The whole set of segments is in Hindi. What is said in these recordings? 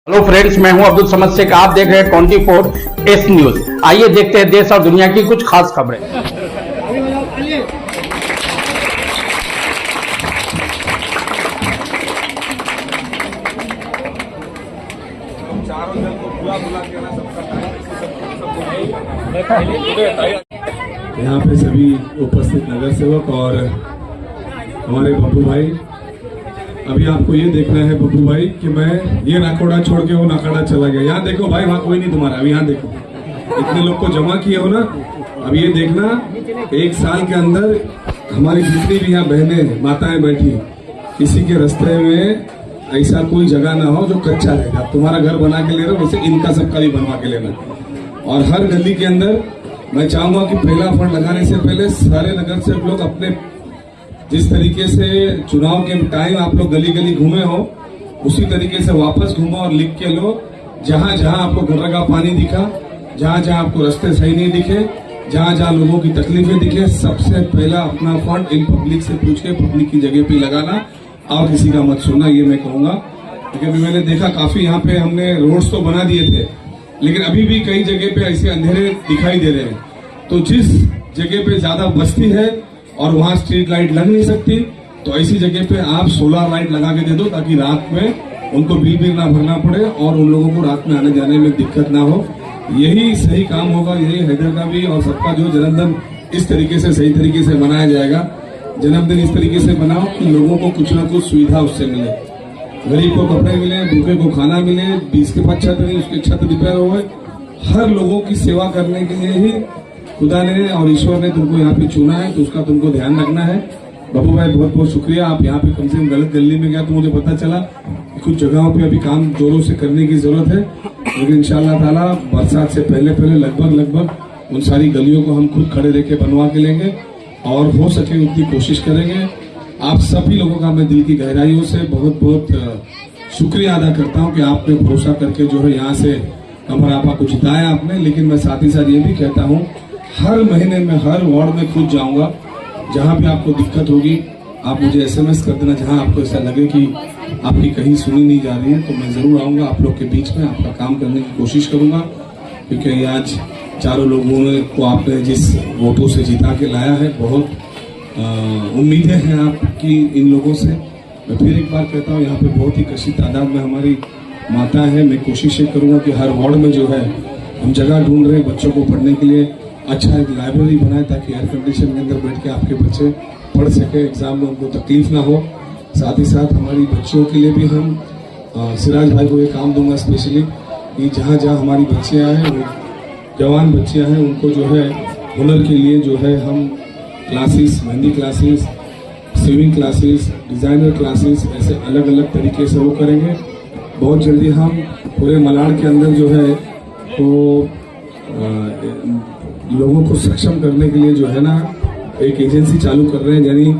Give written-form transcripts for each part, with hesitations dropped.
हेलो फ्रेंड्स, मैं हूं अब्दुल समद शेख। आप देख रहे हैं 24S न्यूज। आइए देखते हैं देश और दुनिया की कुछ खास खबरें। यहाँ पे सभी उपस्थित नगर सेवक और हमारे बब्बू भाई, अभी आपको ये देखना है बब्बू भाई कि मैं ये नाकोड़ा छोड़ के वो नाकोड़ा चला गया। यहाँ देखो भाई, वहाँ कोई नहीं तुम्हारा। अभी यहाँ देखो, इतने लोग को जमा किए हो ना। अब ये देखना, एक साल के अंदर हमारी जितनी भी यहाँ बहनें माताएं बैठी, किसी के रास्ते में ऐसा कोई जगह ना हो जो कच्चा रहेगा। तुम्हारा घर बना के ले रहे हो, वैसे इनका सबका भी बनवा के लेना। और हर गली के अंदर मैं चाहूंगा कि पहला फंड लगाने से पहले सारे नगर से लोग अपने, जिस तरीके से चुनाव के टाइम आप लोग गली गली घूमे हो, उसी तरीके से वापस घूमो और लिख के लो। जहां जहां आपको घर का पानी दिखा, जहां जहां आपको रास्ते सही नहीं दिखे, जहां जहां लोगों की तकलीफें दिखे, सबसे पहला अपना फंड इन पब्लिक से पूछ के पब्लिक की जगह पे लगाना और किसी का मत सुनना, ये मैं कहूंगा। क्योंकि मैंने देखा काफी यहाँ पे हमने रोड्स तो बना दिए थे, लेकिन अभी भी कई जगह पे ऐसे अंधेरे दिखाई दे रहे हैं। तो जिस जगह पे ज्यादा बस्ती है और वहां स्ट्रीट लाइट लग नहीं सकती, तो ऐसी जगह पे आप सोलर लाइट लगा के दे दो, ताकि रात में उनको बिल भी ना भरना पड़े और उन लोगों को रात में आने जाने में दिक्कत ना हो। यही सही काम होगा। यही हैदर का भी और सबका जो जन्मदिन इस तरीके से सही तरीके से मनाया जाएगा। जन्मदिन इस तरीके से बनाओ कि लोगों को कुछ ना कुछ सुविधा उससे मिले। गरीब को कपड़े मिले, भूखे को खाना मिले, 20 के पास छत नहीं, उसकी छत रिपेयर हो। हर लोगों की सेवा करने के लिए ही खुदा ने और ईश्वर ने तुमको यहाँ पे चुना है, तो उसका तुमको ध्यान रखना है। बब्बू भाई बहुत बहुत शुक्रिया। आप यहाँ पे कम से कम गलत गली में गया तो मुझे पता चला कि कुछ जगहों पे अभी काम जोरों से करने की जरूरत है, लेकिन इंशाअल्लाह ताला बरसात से पहले लगभग उन सारी गलियों को हम खुद खड़े रह के बनवा के लेंगे और हो सके उतनी कोशिश करेंगे। आप सभी लोगों का मैं दिल की गहराइयों से बहुत बहुत शुक्रिया अदा करता हूँ कि आपने भरोसा करके जो है यहाँ से कमर आपा को जिताया आपने। लेकिन मैं साथ ही साथ ये भी कहता हूँ, हर महीने में हर वार्ड में खुद जाऊंगा। जहां भी आपको दिक्कत होगी आप मुझे SMS कर देना। जहां आपको ऐसा लगे कि आपकी कहीं सुनी नहीं जा रही है, तो मैं जरूर आऊंगा आप लोग के बीच में, आपका काम करने की कोशिश करूंगा। क्योंकि आज चारों लोगों को आपने जिस वोटों से जिता के लाया है, बहुत उम्मीदें हैं आपकी इन लोगों से। मैं फिर एक बार कहता हूँ, यहाँ पे बहुत ही कशी तादाद में हमारी माता है। मैं कोशिश करूंगा कि हर वार्ड में जो है हम जगह ढूंढ रहे हैं बच्चों को पढ़ने के लिए। अच्छा एक लाइब्रेरी बनाए ताकि एयर कंडीशन के अंदर बैठ के आपके बच्चे पढ़ सके, एग्जाम में उनको तकलीफ ना हो। साथ ही साथ हमारी बच्चियों के लिए भी हम सिराज भाई को ये काम दूंगा स्पेशली कि जहाँ जहाँ हमारी बच्चियाँ हैं, वो जवान बच्चियाँ हैं, उनको जो है हुनर के लिए जो है हम classes, mehndi classes, swimming classes, designer classes, ऐसे अलग अलग तरीके से वो करेंगे। बहुत जल्दी हम पूरे मलाड के अंदर जो है तो लोगों को सक्षम करने के लिए जो है ना एक एजेंसी चालू कर रहे हैं। यानी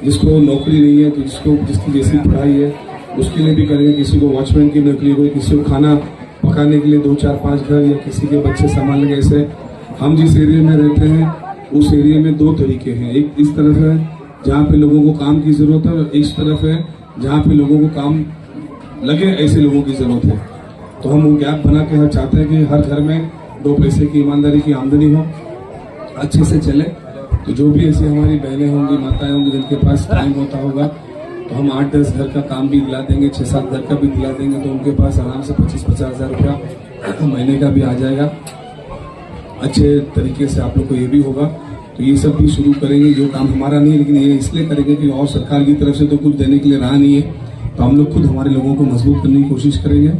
जिसको नौकरी नहीं है, तो जिसकी जैसी पढ़ाई है उसके लिए भी करेंगे। किसी को वॉचमैन की नौकरी हो, किसी को खाना पकाने के लिए 2 4 5 घर, या किसी के बच्चे संभालने। ऐसे हम जिस एरिया में रहते हैं उस एरिया में 2 तरीके हैं। एक इस तरफ है जहाँ पे लोगों को काम की जरूरत है, और इस तरफ है जहाँ पे लोगों को काम लगे, ऐसे लोगों की जरूरत है। तो हम वो गैप बना के हम चाहते हैं कि हर घर में 2 पैसे की ईमानदारी की आमदनी हो, अच्छे से चले। तो जो भी ऐसी हमारी बहनें होंगी, माताएं होंगी, जिनके पास टाइम होता होगा, तो हम 8-10 घर का काम भी दिला देंगे, 6-7 घर का भी दिला देंगे। तो उनके पास आराम से 25-50 हज़ार रुपया महीने का भी आ जाएगा। अच्छे तरीके से आप लोग को ये भी होगा। तो ये सब भी शुरू करेंगे। जो काम हमारा नहीं है, लेकिन ये इसलिए करेंगे कि और सरकार की तरफ से तो कुछ देने के लिए रहा नहीं है, तो हम लोग खुद हमारे लोगों को मजबूत करने की कोशिश करेंगे।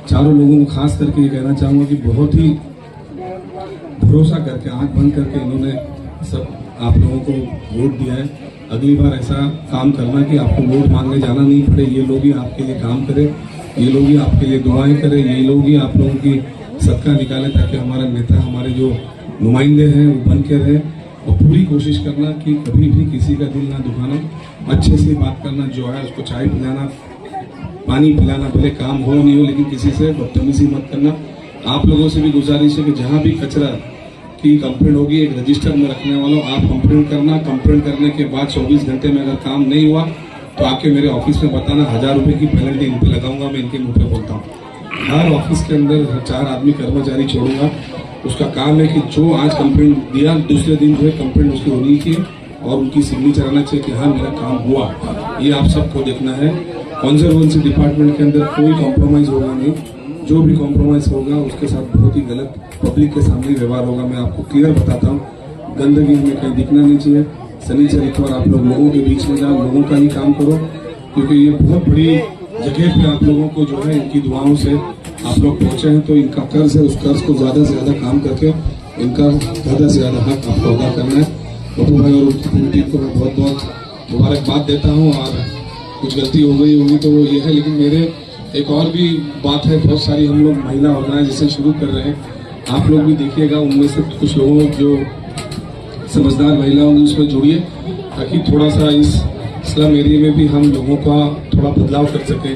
चारों लोगों को खास करके ये कहना चाहूँगा कि बहुत ही भरोसा करके, आंख बंद करके इन्होंने सब आप लोगों को वोट दिया है। अगली बार ऐसा काम करना कि आपको वोट मांगने जाना नहीं पड़े। ये लोग ही आपके लिए काम करें, ये लोग ही आपके लिए दुआएं करें, ये लोग ही आप लोगों की सदका निकालें, ताकि हमारा नेता, हमारे जो नुमाइंदे हैं वो बन के रहें। और पूरी कोशिश करना कि कभी भी किसी का दिल ना दुखाना, अच्छे से बात करना, जो है उसको चाय पिलाना, पानी पिलाना, भले काम हो नहीं हो, लेकिन किसी से बदतमीजी मत करना। आप लोगों से भी गुजारिश है कि जहाँ भी कचरा की कंप्लेंट होगी, एक रजिस्टर में रखने वालों आप कंप्लेंट करना। कंप्लेंट करने के बाद 24 घंटे में अगर काम नहीं हुआ तो आके मेरे ऑफिस में बताना, 1000 रुपए की पेनल्टी इन पे लगाऊंगा, मैं इनके मुंह पे बोलता हूँ। हर ऑफिस के अंदर 4 आदमी कर्मचारी छोड़ूंगा, उसका काम है कि जो आज कंप्लेंट दिया दूसरे दिन जो है कंप्लेंट उसकी होनी चाहिए और उनकी सिग्नेचर आना चाहिए कि हाँ मेरा काम हुआ। ये आप सबको देखना है। कंजर्वेंसी डिपार्टमेंट के अंदर कोई कॉम्प्रोमाइज होगा नहीं, जो भी कॉम्प्रोमाइज होगा उसके साथ बहुत ही गलत पब्लिक के सामने व्यवहार होगा। मैं आपको क्लियर बताता हूँ, गंदगी में कहीं दिखना नहीं चाहिए। शनिचर इतवार आप लोग लोगों के बीच में जाओ, लोगों का ही काम करो, क्योंकि ये बहुत बड़ी जगह पे आप लोगों को जो है इनकी दुआओं से आप लोग पहुंचे हैं, तो इनका कर्ज है, उस कर्ज को ज्यादा से ज्यादा काम करके इनका ज्यादा से ज्यादा हक आपको अदा करना है। बब्बू भाई और उनकी पूरी टीम को मैं बहुत बहुत मुबारकबाद देता हूँ। और कुछ गलती हो गई होगी तो वो ये है, लेकिन मेरे एक और भी बात है, बहुत सारी हम लोग महिला ऑर्गेनाइजेशन शुरू कर रहे हैं, आप लोग भी देखिएगा, उनमें से कुछ लोगों जो समझदार महिला होंगी उसमें जुड़िए, ताकि थोड़ा सा इस स्लम एरिया में भी हम लोगों का थोड़ा बदलाव कर सकें।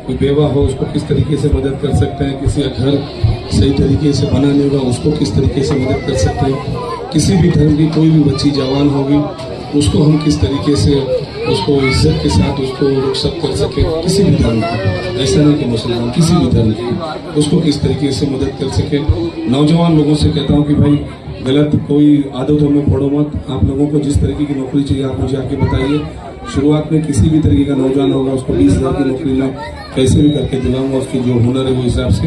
कोई बेवा हो उसको किस तरीके से मदद कर सकते हैं, किसी का घर सही तरीके से बना नहीं होगा उसको किस तरीके से मदद कर सकते हैं, किसी भी धर्म की कोई भी बच्ची जवान होगी उसको हम किस तरीके से उसको इज्जत के साथ उसको रुखसत कर सके, किसी भी धर्म की, ऐसा नहीं कि मुसलमान, किसी भी धर्म की उसको किस तरीके से मदद कर सके। नौजवान लोगों से कहता हूँ कि भाई गलत कोई आदतों में पड़ो मत। आप लोगों को जिस तरीके की नौकरी चाहिए आप मुझे आके बताइए। शुरुआत में किसी भी तरीके का नौजवान होगा उसको 20,000 की नौकरी में कैसे भी करके दिलाऊंगा, उसकी जो हुनर है वो हिसाब से।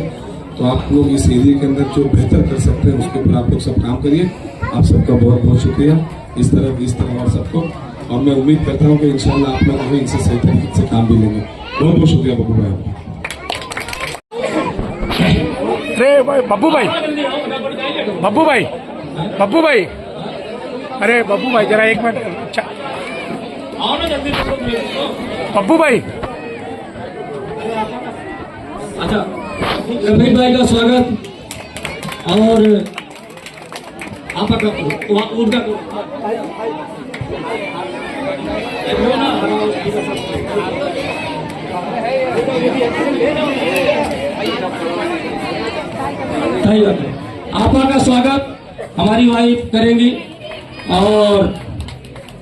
तो आप लोग इस एरिया के अंदर जो बेहतर कर सकते हैं उसके ऊपर आप लोग सब काम करिए। आप सबका बहुत बहुत शुक्रिया इस तरह और सबको, और मैं उम्मीद करता हूँ कि इंशाल्लाह आप लोग इनसे सही तरीके से काम भी लेंगे। बहुत बहुत शुक्रिया बब्बू भाई। अरे बब्बू भाई, बब्बू भाई, बब्बू भाई, अरे बब्बू भाई जरा एक मिनट। अच्छा बब्बू भाई, अच्छा रफीक भाई का स्वागत और आपका उनका सही बात है। आपा का स्वागत हमारी वाइफ करेंगी और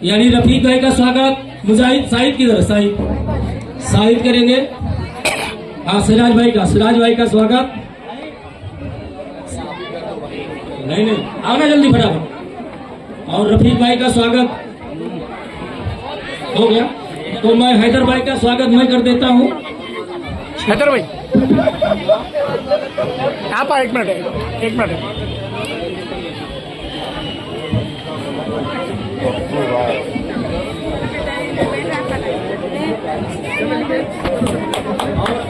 यानी रफीक भाई का स्वागत मुजाहिद साहिद की तरफ साहिद करेंगे। हाँ सिराज भाई का स्वागत। नहीं आना जल्दी फटाफट। और रफीक भाई का स्वागत हो गया, तो मैं हैदर भाई का स्वागत मैं कर देता हूँ। हैदर भाई आप एक मिनट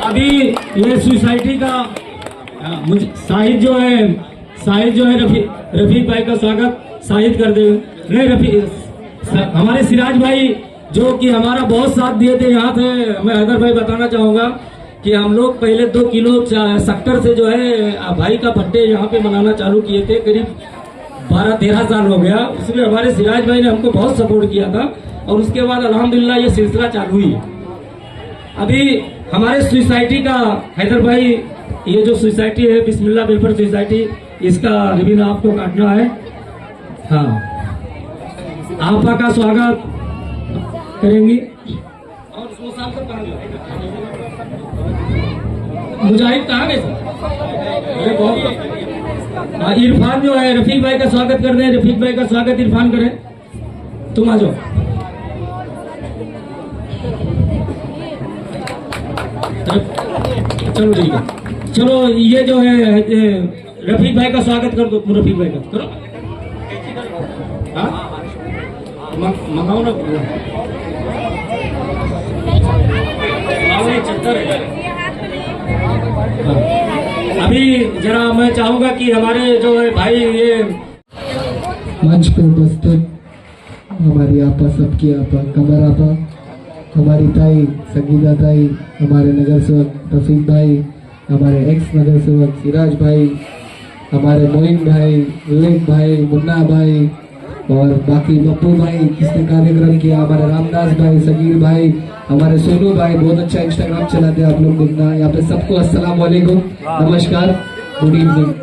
अभी ये सोसाइटी का शाहिद जो है रफीक भाई का स्वागत शाहिद कर दे। नहीं हमारे सिराज भाई जो कि हमारा बहुत साथ दिए थे यहाँ थे। मैं हैदर भाई बताना चाहूंगा कि हम लोग पहले 2 किलो सेक्टर से जो है भाई का भट्टे यहाँ पे बनाना चालू किए थे, करीब 12-13 साल हो गया। उसमें हमारे सिराज भाई ने हमको बहुत सपोर्ट किया था और उसके बाद अल्हम्दुलिल्लाह ये सिलसिला चालू ही है। अभी हमारे सोसाइटी का हैदर भाई, ये जो सोसाइटी है बिस्मिल्लाह वेलफेयर सोसाइटी, इसका रिबन आपको काटना है। हाँ आपा का स्वागत करेंगी। और मुजाहिद कहाँ गए सर? बहुत इरफान जो है रफीक भाई का स्वागत कर दें। रफीक भाई का स्वागत इरफान करें। तुम आ जाओ। चलो ठीक है, चलो ये जो है रफीक भाई का स्वागत कर दो। रफीक भाई का करो। हाँ मंगाओ ना, अभी जरा मैं चाहूंगा कि हमारे जो है भाई ये मंच पे उपस्थित हमारी आपा, सबकी आपा, कमर आपा, हमारी ताई संगीता ताई, हमारे नगर सेवक रफीक भाई, हमारे एक्स नगर सेवक सिराज भाई, हमारे मोइन भाई, विवेक भाई, मुन्ना भाई और बाकी बब्बू भाई किसने कार्यक्रम किया, हमारे रामदास भाई, सगीर भाई, हमारे सोनू भाई बहुत अच्छा इंस्टाग्राम चलाते हैं, आप लोग देखना। यहाँ पे सबको अस्सलाम वालेकुम, नमस्कार, गुड इवनिंग।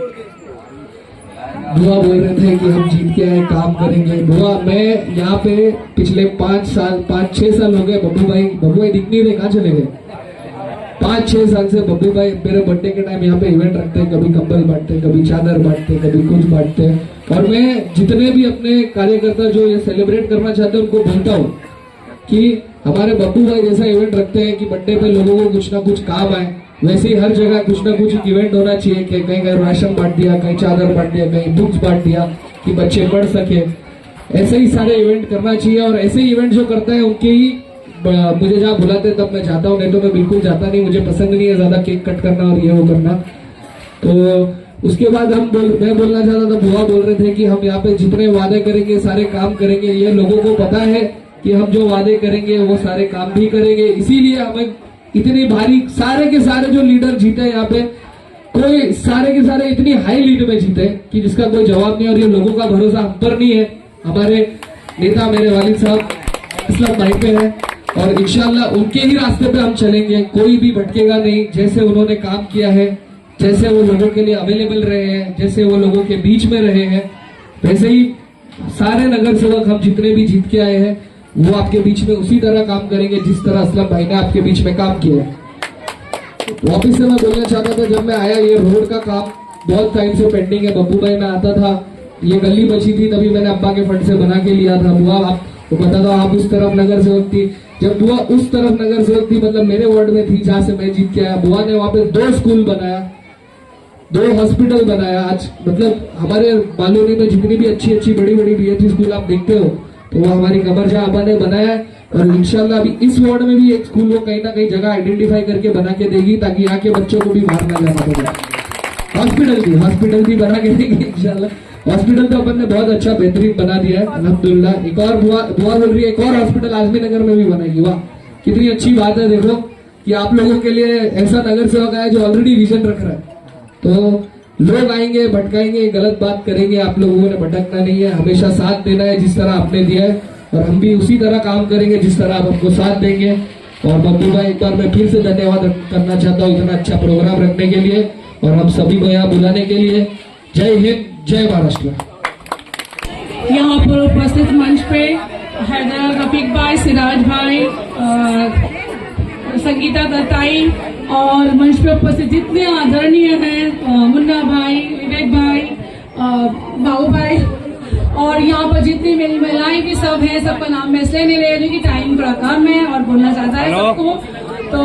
बुआ बोल रहे थे कि हम जीत के आए, काम करेंगे। बुआ, मैं यहाँ पे पिछले 5-6 साल हो गए। बब्बू भाई दिख नहीं रहे, कहाँ चले गए? 5-6 साल से बब्बू भाई मेरे बर्थडे के टाइम यहाँ पे इवेंट रखते हैं, कभी कंबल बांटते हैं, कभी चादर बांटते हैं, कभी कुछ बांटते हैं। और मैं जितने भी अपने कार्यकर्ता जो ये सेलिब्रेट करना चाहते हैं उनको बोलता हूँ कि हमारे बब्बू भाई जैसा इवेंट रखते हैं कि बर्थडे पे लोगों को कुछ ना कुछ काम आए, वैसे ही हर जगह कुछ ना कुछ इवेंट होना चाहिए कि कहीं कहीं राशन बांट दिया, कहीं चादर बांट दिया, कहीं बुक्स बांट दिया कि बच्चे पढ़ सके। ऐसे ही सारे इवेंट करना चाहिए और ऐसे ही इवेंट जो करते हैं उनके ही मुझे जहाँ बुलाते हैं तब मैं जाता हूँ, नहीं तो मैं बिल्कुल जाता नहीं। मुझे पसंद नहीं है ज्यादा केक कट करना और ये वो करना। तो उसके बाद मैं बोलना चाहता था, बुआ बोल रहे थे कि हम यहाँ पे जितने वादे करेंगे सारे काम करेंगे। ये लोगों को पता है कि हम जो वादे करेंगे वो सारे काम भी करेंगे, इसीलिए हमें इतनी भारी सारे के सारे जो लीडर जीते यहाँ पे, कोई सारे के सारे इतनी हाई लीड में जीते कि जिसका कोई जवाब नहीं। और ये लोगों का भरोसा हम पर नहीं है, हमारे नेता मेरे वालिद साहब असलम भाई पे है और इंशाल्लाह उनके ही रास्ते पे हम चलेंगे। कोई भी भटकेगा नहीं। जैसे उन्होंने काम किया है, जैसे वो लोगों के लिए अवेलेबल रहे हैं, जैसे वो लोगों के बीच में रहे हैं, वैसे ही सारे नगर सेवक हम जितने भी जीत के आए हैं वो आपके बीच में उसी तरह काम करेंगे जिस तरह असलम भाई ने आपके बीच में काम किया है। वापिस से मैं बोलना चाहता था, जब मैं आया ये रोड का काम बहुत टाइम से पेंडिंग है। बब्बू भाई मैं आता था, ये गली बची थी, तभी मैंने अब्बा के फंड से बना के लिया था। बुआ आपको पता था, आप उस तरफ नगर सेवक थी। जब बुआ उस तरफ नगर सेवक थी, मतलब मेरे वार्ड में थी जहाँ से मैं जीत के आया, बुआ ने वहां पे 2 स्कूल बनाया, 2 हॉस्पिटल बनाया। आज मतलब हमारे बालोनी में जितनी भी अच्छी बड़ी BHC स्कूल आप देखते हो तो वो हमारी कमरजा अब्बा ने बनाया है। और इंशाल्लाह अभी इस वार्ड में भी एक स्कूल वो कहीं ना कहीं जगह आइडेंटिफाई करके बना के देगी ताकि यहाँ के बच्चों को भी बाहर ना जाना पड़े। हॉस्पिटल भी बना के देगी इंशाल्लाह। हॉस्पिटल तो अपन ने बहुत अच्छा बेहतरीन बना दिया है अल्हम्दुलिल्लाह। एक और बुआ बोल रही है एक और हॉस्पिटल आजमी नगर में भी बनाएगी। वाह, कितनी अच्छी बात है। देखो कि आप लोगों के लिए ऐसा नगर सेवक है जो ऑलरेडी विजन रख रहा है। तो लोग आएंगे, भटकाएंगे, गलत बात करेंगे, आप लोगों ने भटकना नहीं है, हमेशा साथ देना है जिस तरह आपने दिया है। और हम भी उसी तरह काम करेंगे जिस तरह आप हमको साथ देंगे। और बब्बू भाई एक बार मैं फिर से धन्यवाद करना चाहता हूँ इतना अच्छा प्रोग्राम रखने के लिए और हम सभी को यहाँ बुलाने के लिए। जय हिंद, जय महाराष्ट्र। यहाँ पर उपस्थित मंच पे हैदर रफीक भाई, सिराज भाई, संगीता दत्ताई और मंच पे उपस्थित जितने आदरणीय हैं, मुन्ना भाई, विवेक भाई, बाबू भाई और यहाँ पर जितनी मेरी महिलाएं भी सब हैं, सबका नाम मैं इसलिए नहीं ले रही कि टाइम थोड़ा कम है और बोलना चाहता है सबको। तो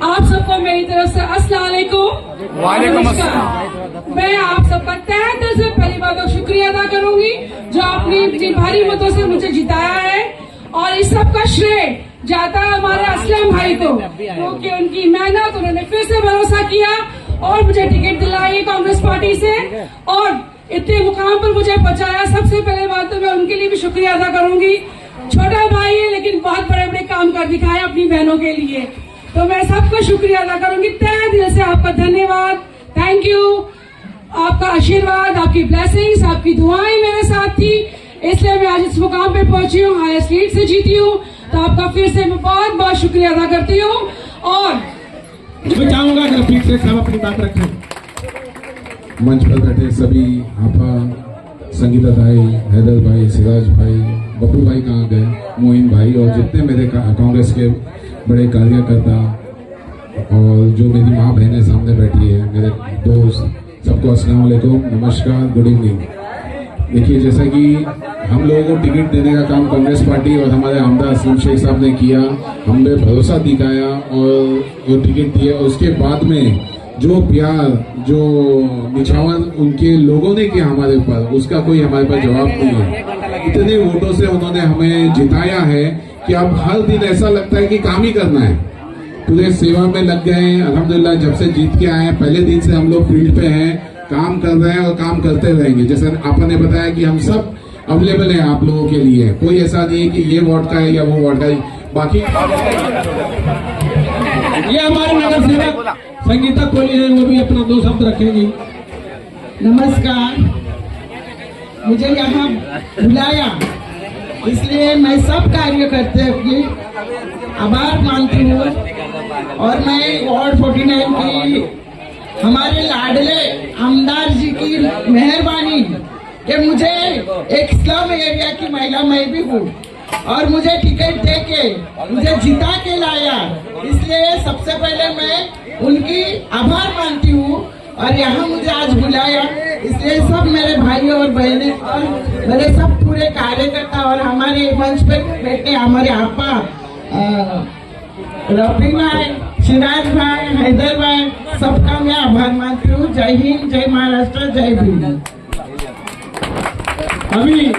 आप सबको मेरी तरफ से अस्सलाम वालेकुम। वालेकुम अस्सलाम। मैं आप सबका तहे दिल से पहली बार तो शुक्रिया अदा करूंगी जो आपने इतनी भारी मतों से मुझे जिताया है। और इस सब का श्रेय जाता है हमारे असलम भाई को, क्योंकि उनकी मेहनत, उन्होंने फिर से भरोसा किया और मुझे टिकट दिलाई कांग्रेस पार्टी से और इतने मुकाम पर मुझे पहुंचाया। सबसे पहले बात तो मैं उनके लिए भी शुक्रिया अदा करूंगी। छोटा भाई है लेकिन बहुत बड़े बड़े काम कर दिखाए अपनी बहनों के लिए, तो मैं सबका शुक्रिया अदा करूंगी। तहे दिल से आपका धन्यवाद, थैंक यू। आपका आशीर्वाद, आपकी ब्लेसिंग्स, आपकी दुआएं मेरे साथ थी, इसलिए मैं आज इस मुकाम पे पहुंची हूँ, हाईएस्ट लीड से जीती हूँ। तो आपका फिर से मैं बहुत बहुत शुक्रिया अदा करती हूँ। और मैं चाहूंगा कि रफीक से सब अपनी बात रखें। मंच पर बैठे सभी आपा, संगीता भाई, हैदर भाई, सिराज भाई, बब्बू भाई कहाँ गए, मोइन भाई और जितने मेरे कांग्रेस के बड़े कार्यकर्ता और जो मेरी माँ बहनें सामने बैठी है, मेरे दोस्त, सबको अस्सलाम वालेकुम, नमस्कार, गुड इवनिंग। देखिए, जैसा कि हम लोगों को टिकट देने का काम कांग्रेस पार्टी और हमारे आमदार असलम शेख साहब ने किया, हमने भरोसा दिखाया और जो टिकट दिया, उसके बाद में जो प्यार, जो निछावर उनके लोगों ने किया हमारे ऊपर, उसका कोई हमारे पास जवाब नहीं है। इतने वोटों से उन्होंने हमें जिताया है कि अब हर दिन ऐसा लगता है कि काम ही करना है। पूरे सेवा में लग गए हैं अल्हम्दुलिल्लाह। जब से जीत के आए हैं पहले दिन से हम लोग फील्ड पे हैं, काम कर रहे हैं और काम करते रहेंगे। जैसे आपने बताया कि हम सब अवेलेबल है आप लोगों के लिए, कोई ऐसा नहीं है कि ये वार्ड का है या वो वार्ड का है। बाकी ये हमारे नगर सेवक संगीता कोहली है, वो भी अपना 2 शब्द रखेंगी। नमस्कार, मुझे यहाँ बुलाया इसलिए मैं सब कार्यकर्ता की आभार मानती हूँ। और मैं वार्ड 49 की हमारे लाडले आमदार जी की मेहरबानी कि मुझे एक स्लम एरिया की महिला मैं भी हूँ और मुझे टिकट दे के मुझे जिता के लाया, इसलिए सबसे पहले मैं उनकी आभार मानती हूँ और यहाँ मुझे आज बुलाया, इसलिए सब मेरे भाई और बहनें और मेरे सब पूरे कार्यकर्ता और हमारे मंच पे बैठे हमारे आपा रफीक भाई, सिराज भाई, हैदर भाई, सबका मैं आभार मानती हूँ। जय हिंद, जय महाराष्ट्र, जय भीम। अभी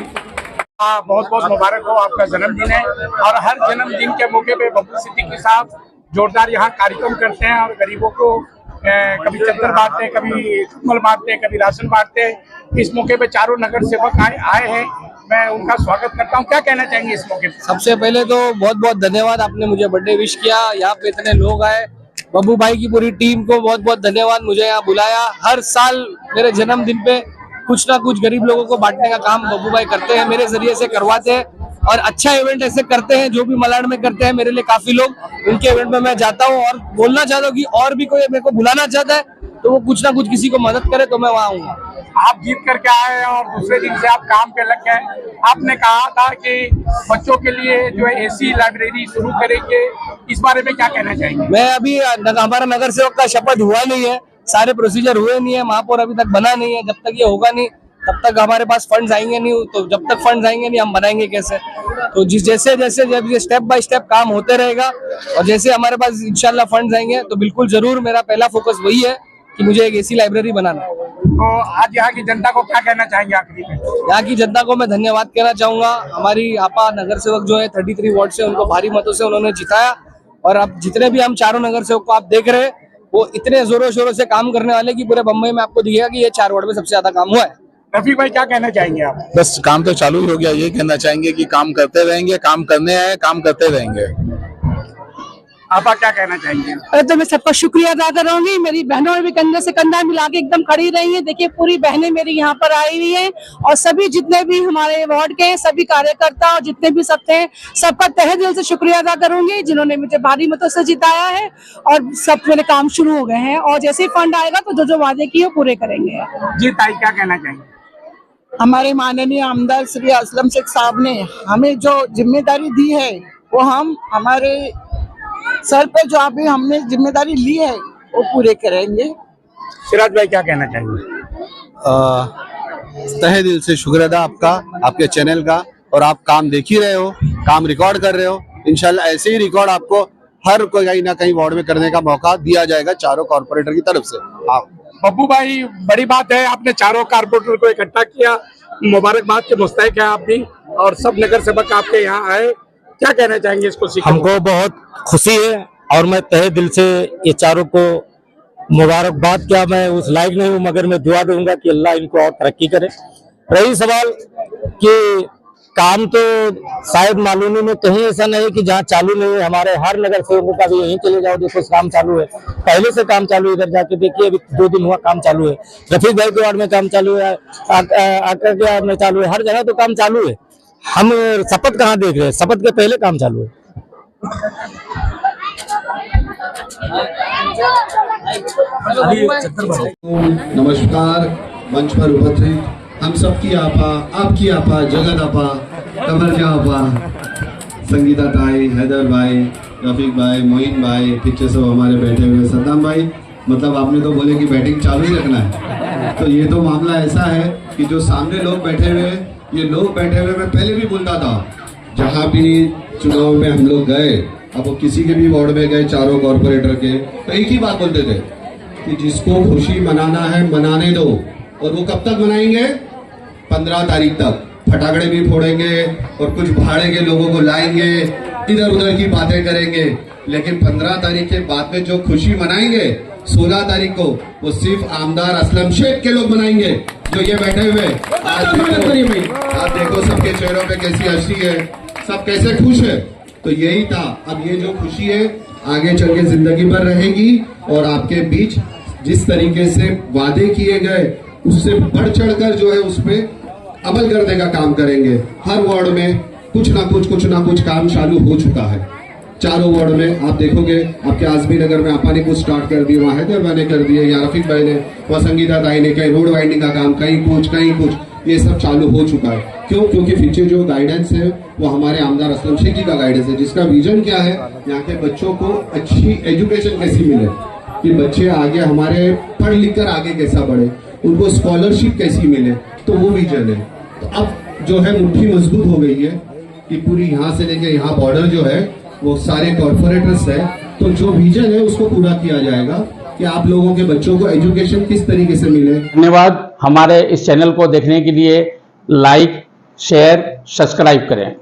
बहुत बहुत मुबारक हो, आपका जन्मदिन है और हर जन्मदिन के मौके पे बब्बू सिद्दीकी साहब जोरदार यहाँ कार्यक्रम करते हैं और गरीबों को कभी चद्दर बांटते हैं, कभी कंबल बांटते हैं, कभी राशन बांटते हैं। इस मौके पे चारों नगर सेवक आए हैं, मैं उनका स्वागत करता हूँ। क्या कहना चाहेंगे इस मौके पे? सबसे पहले तो बहुत बहुत धन्यवाद, आपने मुझे बर्थडे विश किया, यहाँ पे इतने लोग आए। बब्बू भाई की पूरी टीम को बहुत बहुत धन्यवाद, मुझे यहाँ बुलाया। हर साल मेरे जन्मदिन पे कुछ ना कुछ गरीब लोगों को बांटने का काम बब्बू भाई करते हैं, मेरे जरिए से करवाते हैं और अच्छा इवेंट ऐसे करते हैं जो भी मलाड में करते हैं। मेरे लिए काफी लोग उनके इवेंट में मैं जाता हूँ और बोलना चाहता हूँ कि और भी कोई मेरे को बुलाना चाहता है तो वो कुछ ना कुछ किसी को मदद करे तो मैं वहाँ आऊंगा। आप जीत करके आए और दूसरे दिन से आप काम पे लग गए। आपने कहा था कि बच्चों के लिए जो है एसी लाइब्रेरी शुरू करेंगे, इस बारे में क्या कहना चाहेंगे? मैं अभी हमारा नगर सेवक का शपथ हुआ नहीं है, सारे प्रोसीजर हुए नहीं है, महापौर अभी तक बना नहीं है। जब तक ये होगा नहीं तब तक हमारे पास फंड्स आएंगे नहीं, तो जब तक फंड्स आएंगे नहीं हम बनाएंगे कैसे? तो जैसे जैसे जब ये स्टेप बाय स्टेप काम होते रहेगा और जैसे हमारे पास इंशाल्लाह फंड्स आएंगे तो बिल्कुल जरूर मेरा पहला फोकस वही है कि मुझे एक एसी लाइब्रेरी बनाना है। तो आज यहाँ की जनता को क्या कहना चाहेंगे आखिरी में? यहाँ की जनता को मैं धन्यवाद कहना चाहूंगा। हमारी आपा नगर सेवक जो है 33 वार्ड से उनको भारी मतों से उन्होंने जिताया और अब जितने भी हम चारों नगर सेवक को आप देख रहे हैं वो इतने जोरों शोरों से काम करने वाले कि पूरे बम्बई में आपको दिखेगा कि ये 4 वार्ड में सबसे ज्यादा काम हुआ है। रफीक भाई क्या कहना चाहेंगे आप? बस काम तो चालू ही हो गया, ये कहना चाहेंगे कि काम करते रहेंगे, काम करने आए, काम करते रहेंगे। आप क्या कहना चाहेंगे? तो मैं सबका शुक्रिया अदा करूंगी। मेरी बहनों ने भी कंधे से कंधा मिला के एकदम खड़ी रही हैं। देखिए पूरी बहनें मेरी यहाँ पर आई हुई हैं और सभी जितने भी हमारे वार्ड के सभी कार्यकर्ता और जितने भी सब थे सबका तहे दिल से शुक्रिया अदा करूंगी जिन्होंने मुझे भारी मतों से जिताया है और सब मेरे काम शुरू हो गए हैं और जैसे ही फंड आएगा तो जो जो वादे किए वो पूरे करेंगे। जी ताई क्या कहना चाहेंगे? हमारे माननीय आमदार श्री असलम शेख साहब ने हमें जो जिम्मेदारी दी है वो हम हमारे सर पे जो अभी हमने जिम्मेदारी ली है वो पूरे करेंगे। सिराज भाई क्या कहना चाहेंगे? तहे दिल से शुक्र अदा आपका, आपके चैनल का, और आप काम देख ही रहे हो, काम रिकॉर्ड कर रहे हो। इंशाल्लाह ऐसे ही रिकॉर्ड आपको हर कोई कहीं ना कहीं वार्ड में करने का मौका दिया जाएगा चारों कॉर्पोरेटर की तरफ से। आप बब्बू भाई बड़ी बात है, आपने चारों कॉर्पोरेटर को इकट्ठा किया, मुबारकबाद के मुस्तहिक है आप भी और सब नगर सेवक आपके यहाँ आए। क्या कहना चाहेंगे इसको सीखने? हमको बहुत खुशी है और मैं तहे दिल से ये चारों को मुबारकबाद किया। मैं उस लायक नहीं हूँ मगर मैं दुआ दूंगा कि अल्लाह इनको और तरक्की करे। रही सवाल कि काम तो शायद मालूमी में कहीं ऐसा नहीं कि जहाँ चालू नहीं है, हमारे हर नगर सेवकों का भी यहीं चले जाओ देखो काम चालू है, पहले से काम चालू है। इधर जाके देखिए अभी 2 दिन हुआ काम चालू है, रफीक भाई के वार्ड में काम चालू है, आकर के वार्ड में चालू है, हर जगह तो काम चालू है। हम शपथ कहाँ देख रहे हैं, शपथ के पहले काम चालू है। नमस्कार, मंच पर उपस्थित हम सबकी आपा, आपकी आपा, जगत आपा, कमर आपा, संगीता ताई, हैदर भाई, रफीक भाई, मोइन भाई, पीछे सब हमारे बैठे हुए सद्दाम भाई। मतलब आपने तो बोले कि बैटिंग चालू ही रखना है, तो ये तो मामला ऐसा है कि जो सामने लोग बैठे हुए, ये लोग बैठे हुए मैं पहले भी बोलता था, जहाँ भी चुनाव में हम लोग गए, अब वो किसी के भी वार्ड में गए चारों कॉर्पोरेटर के, तो एक ही बात बोलते थे कि जिसको खुशी मनाना है मनाने दो। और वो कब तक मनाएंगे? 15 तारीख तक फटाकड़े भी फोड़ेंगे और कुछ भाड़े के लोगों को लाएंगे, इधर उधर की बातें करेंगे, लेकिन 15 तारीख के बाद में जो खुशी मनाएंगे 16 तारीख को वो सिर्फ आमदार असलम शेख के लोग मनाएंगे जो ये बैठे हुए। आप देखो सबके चेहरों पे कैसी हंसी है, सब कैसे खुश है। तो यही था, अब ये जो खुशी है आगे चल के जिंदगी भर रहेगी और आपके बीच जिस तरीके से वादे किए गए उससे बढ़ चढ़कर जो है उस पे अमल करने का काम करेंगे। हर वार्ड में कुछ ना कुछ काम चालू हो चुका है। चारों वार्ड में आप देखोगे, आपके आजमी नगर में आपा ने कुछ स्टार्ट कर दिए, वहाँ हैदर भाई ने कर दिए, या रफीक भाई ने, वहाँ संगीता ताई ने, कहीं रोड वाइंडिंग का काम, कहीं कुछ, ये सब चालू हो चुका है। क्यों? क्योंकि पीछे जो गाइडेंस है वो हमारे आमदार असलम शेखी का गाइडेंस है, जिसका विजन क्या है, यहाँ के बच्चों को अच्छी एजुकेशन कैसी मिले, कि बच्चे आगे हमारे पढ़ लिख कर आगे कैसा बढ़े, उनको स्कॉलरशिप कैसी मिले, तो वो विजन है। तो अब जो है मुट्ठी मजबूत हो गई है कि पूरी यहाँ से लेके यहाँ बॉर्डर जो है वो सारे कॉर्पोरेटर्स है, तो जो विजन है उसको पूरा किया जाएगा कि आप लोगों के बच्चों को एजुकेशन किस तरीके से मिले। धन्यवाद। हमारे इस चैनल को देखने के लिए लाइक, शेयर, सब्सक्राइब करें।